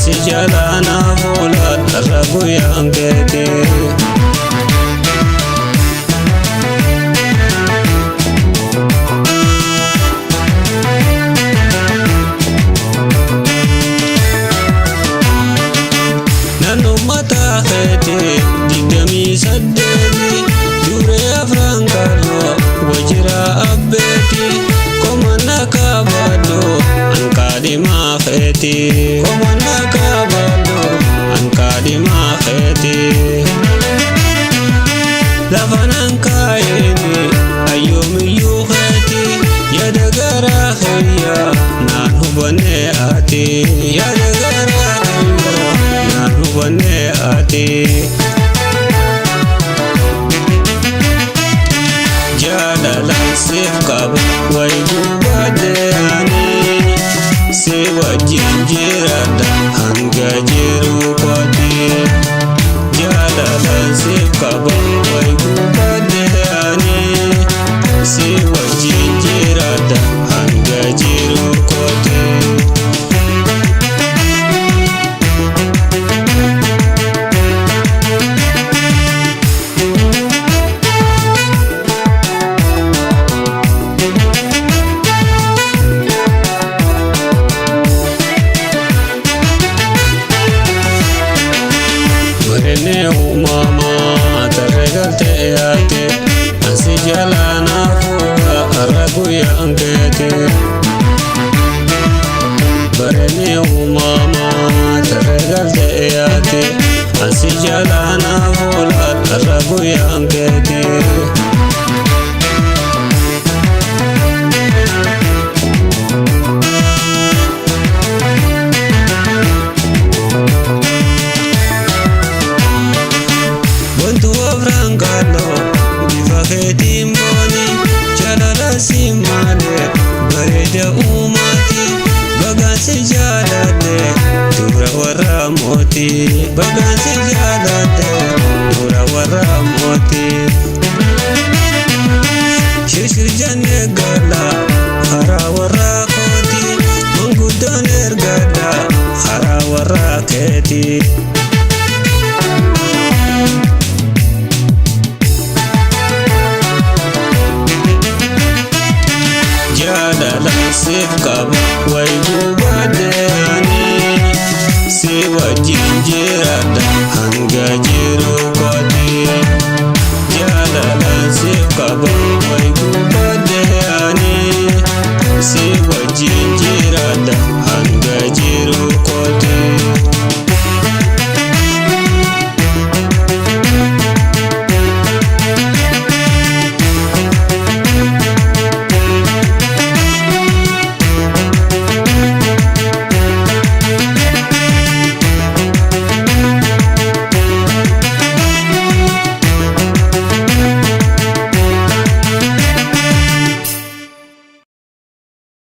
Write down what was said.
ansi jalana fuula dharra guyyaan keetii. Digdamii saddeeti duree afran kalloo wajjira abbeeti komanna kaabadoo ankaadhimaa feeti komanna kaabadoo ankaadhimaa feeti lafanan kaayeni ayyoomiyyuu keeti yaada garaa hiriyaa naan hubannee ati yaada garaa hiriyaa naan hubannee ati. Sif kaba way gubadeani si wajin jirada hanga jiru koti jalala sif kaba way gubadeani si wajin jirada hanga jiru koti. Mama tarregalte ate ansi jalana fuula dharra guyyaan keetii. Bareenni mama tarregalte ate ansi jalana fuula dharra guyyaan keetii. Simane bareda umati bagansi jalade dura warra moti bagansi jalade dura warra moti shishir janne gala hara warra koti mangudan ergada hara warra keti. Sif kaba